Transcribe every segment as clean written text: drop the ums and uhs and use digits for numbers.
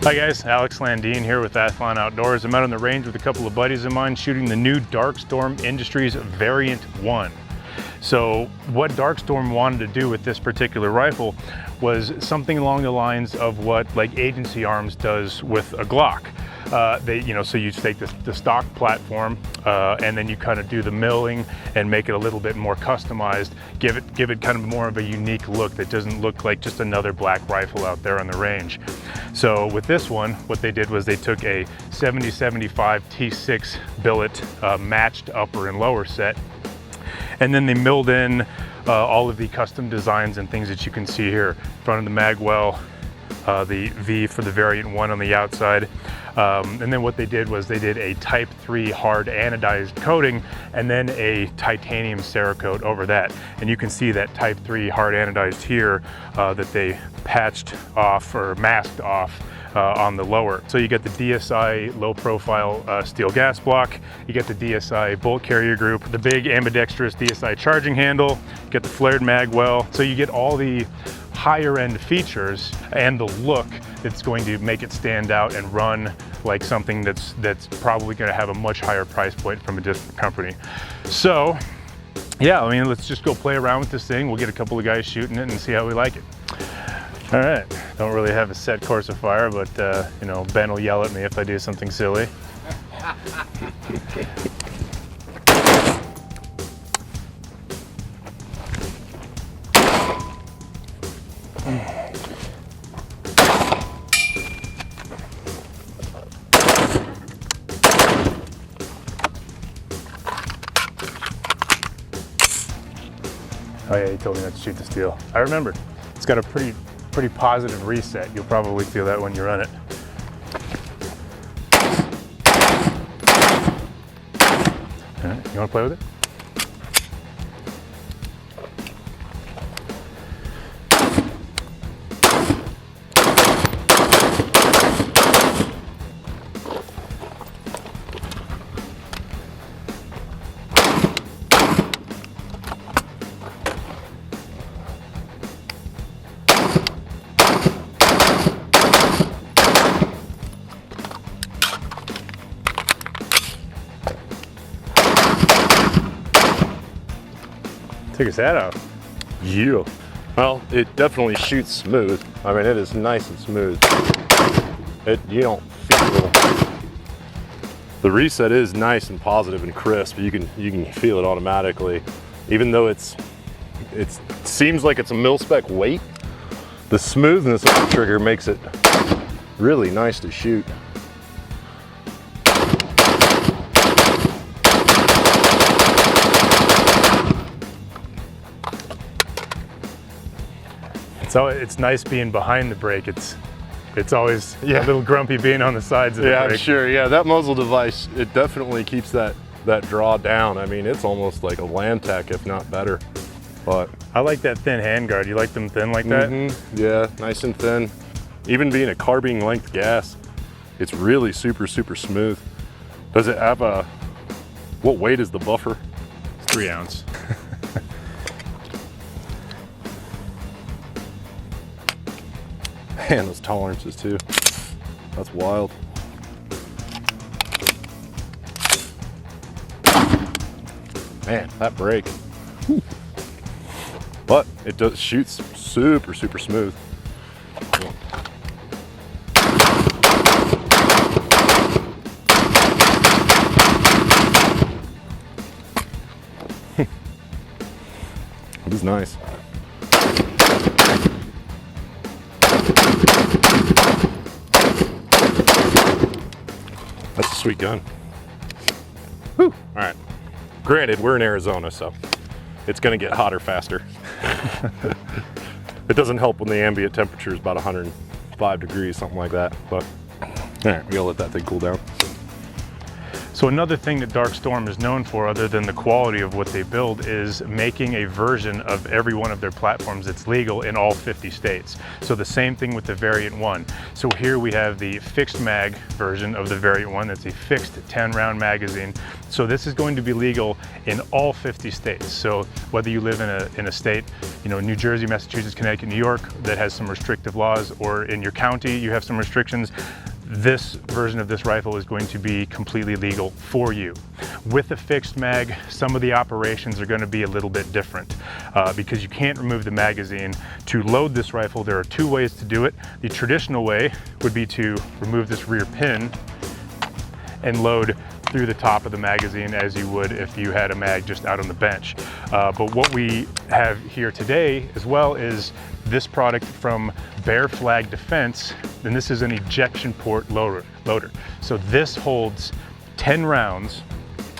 Hi guys, Alex Landeen here with Athlon Outdoors. I'm out on the range with a couple of buddies of mine shooting the new Darkstorm Industries Variant 1. So what Darkstorm wanted to do with this particular rifle was something along the lines of what like Agency Arms does with a Glock. So you take the stock platform and then you kind of do the milling and make it a little bit more customized, give it kind of more of a unique look that doesn't look like just another black rifle out there on the range. So with this one, what they did was they took a 70-75 T6 billet matched upper and lower set, and then they milled in all of the custom designs and things that you can see here. Front of the mag well, the V for the Variant 1 on the outside. And then what they did was they did a Type 3 hard anodized coating and then a titanium Cerakote over that. And you can see that Type 3 hard anodized here that they patched off or masked off on the lower. So you get the DSI low profile steel gas block, you get the DSI bolt carrier group, the big ambidextrous DSI charging handle, you get the flared mag well. So you get all the higher end features and the look that's going to make it stand out and run like something that's probably going to have a much higher price point from a different company. So yeah, I mean, let's just go play around with this thing. We'll get a couple of guys shooting it and see how we like it. All right, don't really have a set course of fire, but you know, Ben will yell at me if I do something silly. Oh yeah, he told me not to shoot the steel. I remember. It's got a pretty positive reset. You'll probably feel that when you run it. All right, you want to play with it? Took his hat out. Yeah. Well, it definitely shoots smooth. I mean, it is nice and smooth. You don't feel the reset is nice and positive and crisp. You can feel it automatically, even though it seems like it's a mil-spec weight. The smoothness of the trigger makes it really nice to shoot. So it's nice being behind the brake. It's always a little grumpy being on the sides of the brake. Yeah, sure. Yeah, that muzzle device, it definitely keeps that draw down. I mean, it's almost like a Landtech, if not better. But I like that thin handguard. You like them thin like that? Mm-hmm. Yeah, nice and thin. Even being a carbine length gas, it's really super smooth. Does it have what weight is the buffer? It's 3 ounce. Man, those tolerances too. That's wild. Man, that brake. But it does shoots super smooth. It is nice. That's a sweet gun. Whew. All right. Granted, we're in Arizona, so it's gonna get hotter faster. It doesn't help when the ambient temperature is about 105 degrees, something like that. But all right, we gotta let that thing cool down. So So another thing that Dark Storm is known for, other than the quality of what they build, is making a version of every one of their platforms that's legal in all 50 states. So the same thing with the Variant 1. So here we have the fixed mag version of the Variant 1. That's a fixed 10-round magazine. So this is going to be legal in all 50 states. So whether you live in a state, you know, New Jersey, Massachusetts, Connecticut, New York, that has some restrictive laws, or in your county you have some restrictions, this version of this rifle is going to be completely legal for you. With a fixed mag, some of the operations are going to be a little bit different because you can't remove the magazine. To load this rifle, there are two ways to do it. The traditional way would be to remove this rear pin and load through the top of the magazine as you would if you had a mag just out on the bench. But what we have here today as well is this product from Bear Flag Defense, and this is an ejection port loader. So this holds 10 rounds,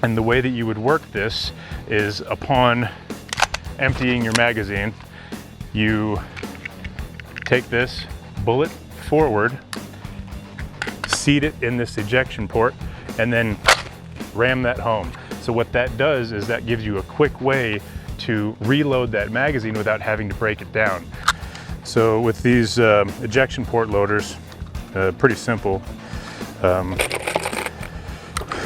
and the way that you would work this is upon emptying your magazine, you take this bullet forward, seat it in this ejection port, and then ram that home. So what that does is that gives you a quick way to reload that magazine without having to break it down. So with these ejection port loaders, pretty simple.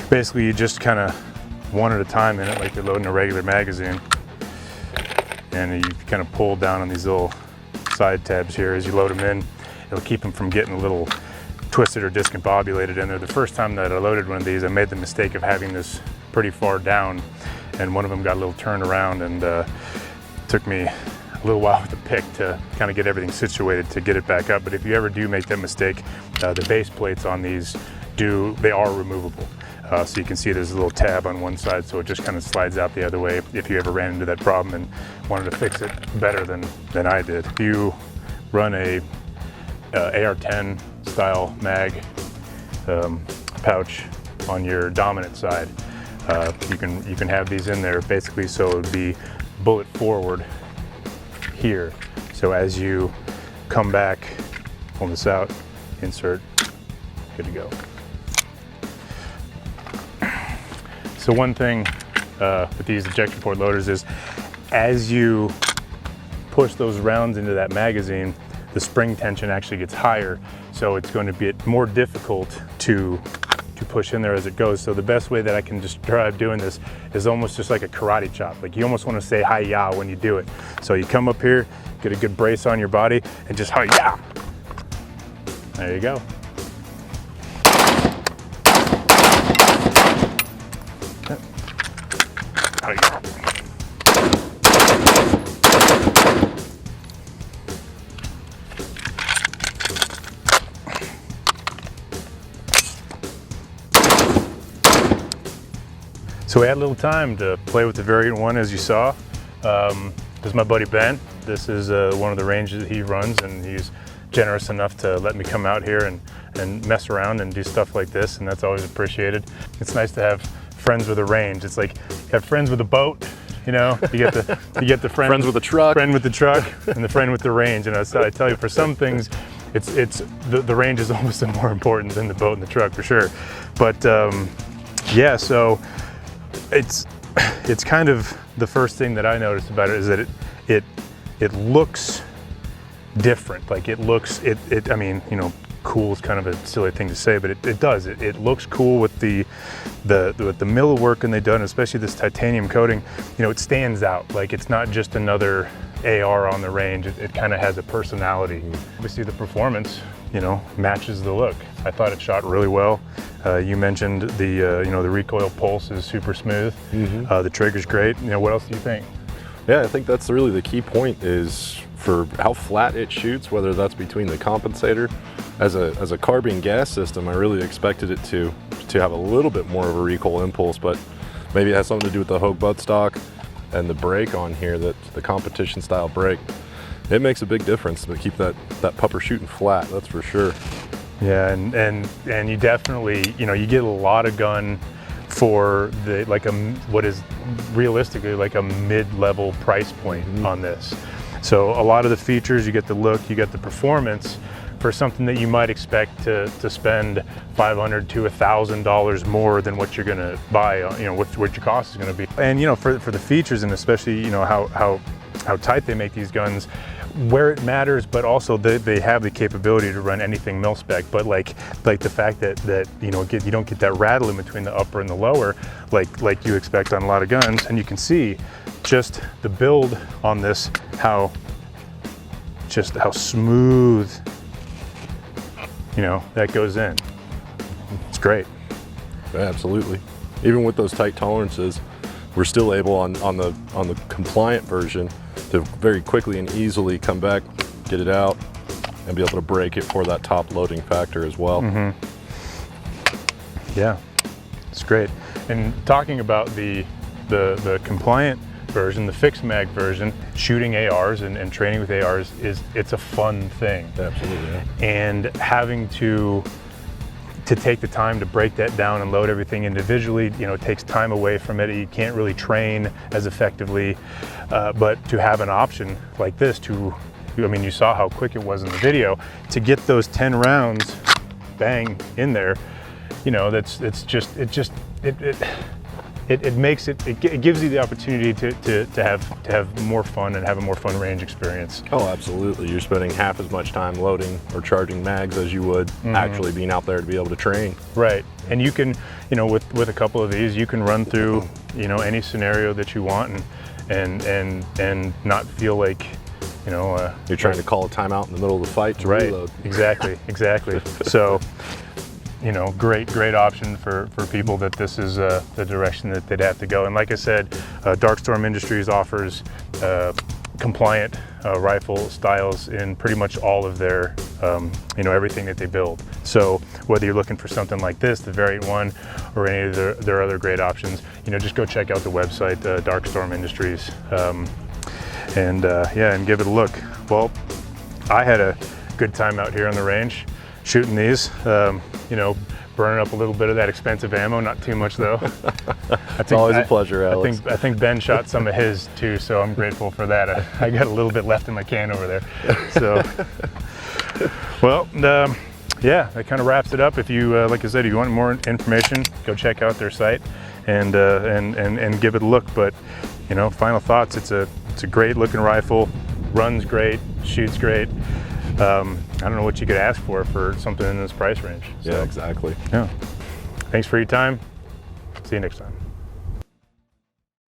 Basically you just kind of one at a time in it, like you're loading a regular magazine. And you kind of pull down on these little side tabs here as you load them in. It'll keep them from getting a little twisted or discombobulated in there. The first time that I loaded one of these, I made the mistake of having this pretty far down, and one of them got a little turned around, and took me a little while with the pick to kind of get everything situated to get it back up. But if you ever do make that mistake, the base plates on these they are removable. So you can see there's a little tab on one side, so it just kind of slides out the other way if you ever ran into that problem and wanted to fix it better than I did. If you run a AR-10 style mag pouch on your dominant side, you can have these in there basically, so it would be bullet forward here. So as you come back, pull this out, insert, good to go. So one thing with these ejection port loaders is as you push those rounds into that magazine, the spring tension actually gets higher, so it's going to be more difficult to push in there as it goes. So the best way that I can describe doing this is almost just like a karate chop. Like you almost want to say hi-ya when you do it. So you come up here, get a good brace on your body, and just hi-ya. There you go. Hi-ya. So we had a little time to play with the Variant 1, as you saw. This is my buddy Ben. This is one of the ranges that he runs, and he's generous enough to let me come out here and mess around and do stuff like this, and that's always appreciated. It's nice to have friends with a range. It's like you have friends with a boat, you know, you get the friends with a truck, and the friend with the range. And I tell you, for some things, the range is almost more important than the boat and the truck for sure. But yeah, so it's kind of the first thing that I noticed about it is that it looks different. Like it looks, I mean, you know, cool is kind of a silly thing to say, but it does. It looks cool with the mill work and they've done, especially this titanium coating. You know, it stands out. Like it's not just another AR on the range. It kind of has a personality. Obviously the performance, you know, matches the look. I thought it shot really well. You mentioned the you know, the recoil pulse is super smooth. Mm-hmm. The trigger's great. You know, what else do you think? Yeah, I think that's really the key point, is for how flat it shoots, whether that's between the compensator. As a carbine gas system, I really expected it to have a little bit more of a recoil impulse, but maybe it has something to do with the Hogue buttstock and the brake on here, that the competition style brake. It makes a big difference to keep that pupper shooting flat, that's for sure. Yeah, and you definitely, you know, you get a lot of gun for what is realistically like a mid-level price point on this. So a lot of the features, you get the look, you get the performance for something that you might expect to spend $500 to $1,000 more than what you're gonna buy, what your cost is gonna be. And for the features, and especially how tight they make these guns, where it matters, but also they have the capability to run anything mil spec. But like the fact that you don't get that rattle in between the upper and the lower, like you expect on a lot of guns. And you can see just the build on this, how smooth that goes in. It's great. Absolutely. Even with those tight tolerances, we're still able on the compliant version to very quickly and easily come back, get it out, and be able to break it for that top loading factor as well. Yeah, it's great. And talking about the compliant version, the fixed mag version, shooting ARs and training with ARs it's a fun thing. Absolutely. Yeah. And having to take the time to break that down and load everything individually, it takes time away from it. You can't really train as effectively, but to have an option like this you saw how quick it was in the video, to get those 10 rounds bang in there, it gives you the opportunity to have more fun and have a more fun range experience. Oh, absolutely. You're spending half as much time loading or charging mags as you would actually being out there to be able to train. Right. And you can, with a couple of these, you can run through, any scenario that you want and not feel like, you're trying to call a timeout in the middle of the fight to reload. Exactly. So, great option for people that this is the direction that they'd have to go. And like I said, Darkstorm Industries offers compliant rifle styles in pretty much all of their, everything that they build. So whether you're looking for something like this, the Variant 1, or any of their other great options, just go check out the website, Darkstorm Industries, and give it a look. Well, I had a good time out here on the range shooting these, burning up a little bit of that expensive ammo, not too much though. It's always a pleasure, Alex. I think Ben shot some of his too, so I'm grateful for that. I got a little bit left in my can over there. So, well, yeah, that kind of wraps it up. If you, like I said, if you want more information, go check out their site and give it a look. But, final thoughts, it's a great looking rifle, runs great, shoots great. I don't know what you could ask for something in this price range. So, yeah, exactly. Yeah. Thanks for your time. See you next time.